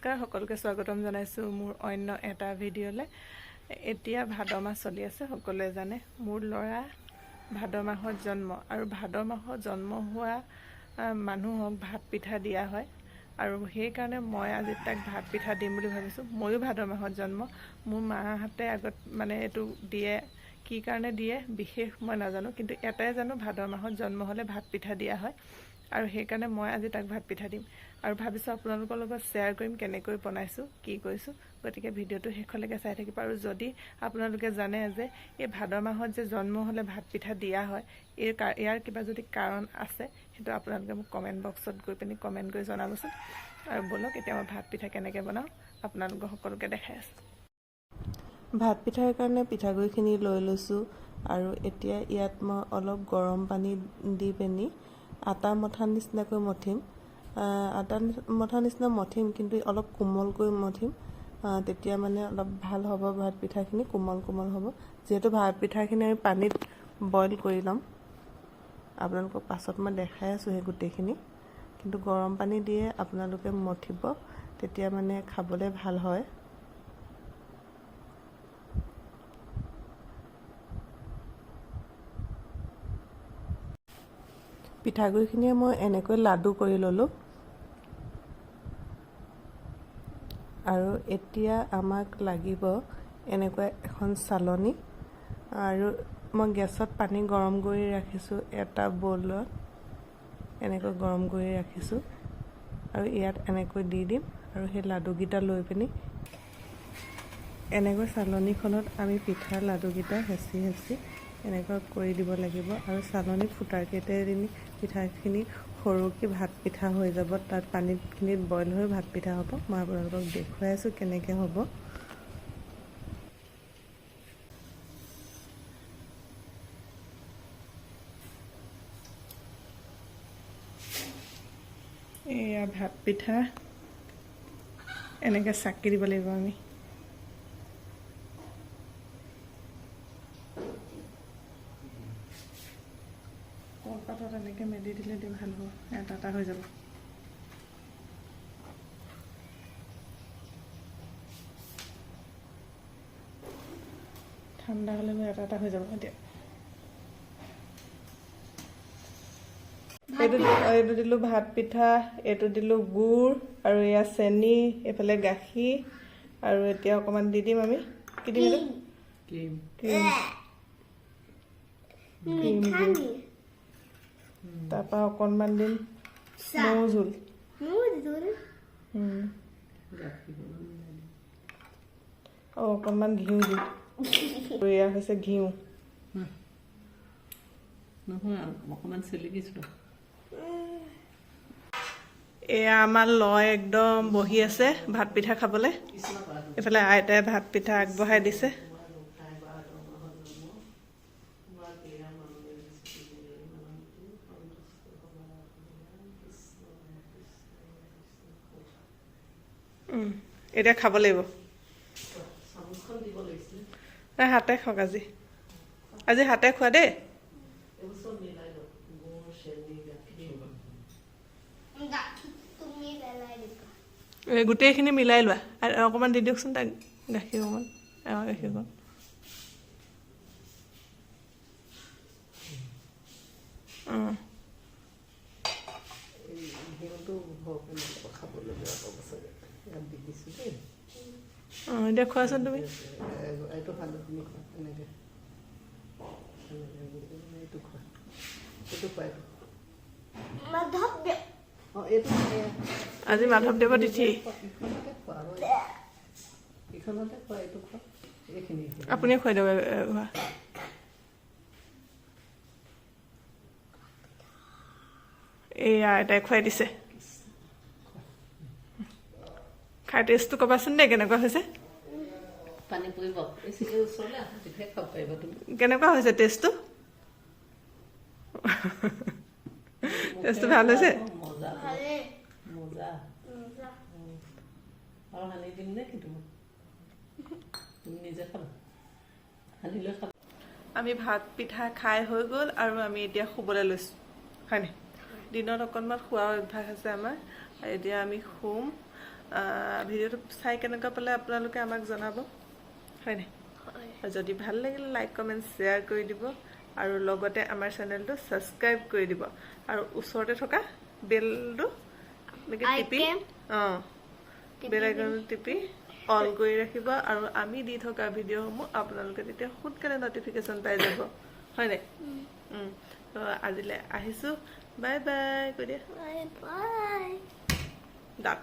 নমস্কাৰ সকলোকে স্বাগতম জনাইছো মোৰ অন্য এটা ভিডিঅ'লে। এতিয়া ভাদ মাহ চলি আছে, সকলোৱে জানে মোৰ ল'ৰা ভাদ মাহত জন্ম আৰু ভাদ মাহত জন্ম হোৱা মানুহক ভাত পিঠা দিয়া হয় আৰু সেই কাৰণে মই আজি তাক ভাত পিঠা দিম বুলি ভাবিছো। ময়ো ভাদ মাহত জন্ম, মোৰ মাহঁতে আগত মানে এইটো দিয়ে, কি কাৰণে দিয়ে বিশেষ মই নাজানো, কিন্তু এটাই জানো ভাদ মাহত জন্ম হ'লে ভাত পিঠা দিয়া হয় আৰু সেই কাৰণে মই আজি তাক ভাত পিঠা দিম আৰু ভাবিছো আপোনালোকৰ লগত শ্বেয়াৰ কৰিম কেনেকৈ বনাইছো, কি কৰিছো। গতিকে ভিডিঅ'টো শেষলৈকে চাই থাকিব। আৰু যদি আপোনালোকে জানে যে এই ভাদ মাহত যে জন্ম হ'লে ভাত পিঠা দিয়া হয়, ইয়াৰ কিবা যদি কাৰণ আছে সেইটো আপোনালোকে মোক কমেণ্ট বক্সত গৈ পিনি কমেণ্ট কৰি জনাবচোন। আৰু বলক এতিয়া মই ভাত পিঠা কেনেকৈ বনাওঁ আপোনালোকক সকলোকে দেখাই আছো। ভাত পিঠাৰ কাৰণে পিঠাগুড়িখিনি লৈ লৈছোঁ আৰু এতিয়া ইয়াত মই অলপ গৰম পানী দি পিনি আটা মঠাৰ নিচিনাকৈ মঠিম। আটা মঠাৰ নিচিনা মঠিম, কিন্তু অলপ কোমলকৈ মঠিম, তেতিয়া মানে অলপ ভাল হ'ব। ভাত পিঠাখিনি কোমল কোমল হ'ব। যিহেতু ভাত পিঠাখিনি আমি পানীত বইল কৰি ল'ম, আপোনালোকক পাছত মই দেখাই আছোঁ সেই গোটেইখিনি। কিন্তু গৰম পানী দিয়ে আপোনালোকে মঠিব, তেতিয়া মানে খাবলৈ ভাল হয়। পিঠাগুড়িখিনিয়ে মই এনেকৈ লাডু কৰি ল'লোঁ আৰু এতিয়া আমাক লাগিব এনেকুৱা এখন চালনী, আৰু মই গেছত পানী গৰম কৰি ৰাখিছোঁ। এটা বলত এনেকৈ গৰম কৰি ৰাখিছোঁ আৰু ইয়াত এনেকৈ দি দিম আৰু সেই লাডুকেইটা লৈ পিনি এনেকৈ চালনীখনত আমি পিঠাৰ লাডুকেইটা হেঁচি হেঁচি এনেকৈ কৰি দিব লাগিব আৰু চালনী ফুটাকেইটাই দি পিঠাখিনি সৰুকৈ ভাত পিঠা হৈ যাব। তাত পানীখিনিত বইল হৈ ভাত পিঠা হ'ব। মই আপোনালোকক দেখুৱাই আছোঁ কেনেকৈ হ'ব। এয়া ভাত পিঠা এনেকৈ চাকি দিব লাগিব আমি। কলপাতত এনেকৈ মেলি দিলে ভাল হ'ব, এটা এটা হৈ যাব। ঠাণ্ডা হ'লে এটা এটা হৈ যাব। এতিয়া এইটো দিলোঁ ভাত পিঠা, এইটো দিলোঁ গুড় আৰু এয়া চেনি, এইফালে গাখীৰ আৰু এতিয়া অকণমান দি দিম আমি, কি দিম এইটো ক্ৰীম তাৰপৰা অকণমান দিম মৌ জোল আৰু অকণমান ঘিউ দিম। এয়া হৈছে ঘিউ, অকণমান চেলেকিছোঁ। এয়া আমাৰ লয় একদম বহি আছে ভাত পিঠা খাবলৈ। এইফালে আইতাই ভাত পিঠা আগবঢ়াই দিছে। এতিয়া খাব লাগিব। হাতে খাওক, আজি হাতে খোৱা দেই। গোটেইখিনি মিলাই লোৱা, অকণমান দি দিয়কচোন তাক গাখীৰ অকণমান, গাখীৰ অকণ। এতিয়া খোৱাচোন তুমি। আজি মাধৱদেৱৰ তিথি, আপুনিয়ে খুৱাই দিব। এয়া আইতাই খুৱাই দিছে। খাই টেষ্টটো ক'বাচোন দেই কেনেকুৱা হৈছে। কেনেকুৱা হৈছে টেষ্টটো? টেষ্টটো ভাল হৈছে? আমি ভাত পিঠা খাই হৈ গ'ল আৰু আমি এতিয়া শুবলৈ লৈছোঁ, হয়নে? দিনত অকণমান খোৱা অভ্যাস আছে আমাৰ, এতিয়া আমি শুম। ভিডিঅ'টো চাই কেনেকুৱা পালে আপোনালোকে আমাক জনাব হয়নে আৰু যদি ভাল লাগিলে লাইক কমেন্ট শ্বেয়াৰ কৰি দিব আৰু লগতে আমাৰ চেনেলটো সাবস্ক্ৰাইব কৰি দিব আৰু ওচৰতে থকা বেলটো টিপি বেল আইকনটো টিপি অল কৰি ৰাখিব আৰু আমি দি থকা ভিডিঅ'সমূহ আপোনালোকে তেতিয়া সোনকালে নটিফিকেশ্যন পাই যাব হয়নে তো আজিলৈ আহিছো বাই বাই কৈ দিয়া Bye bye. দাঁত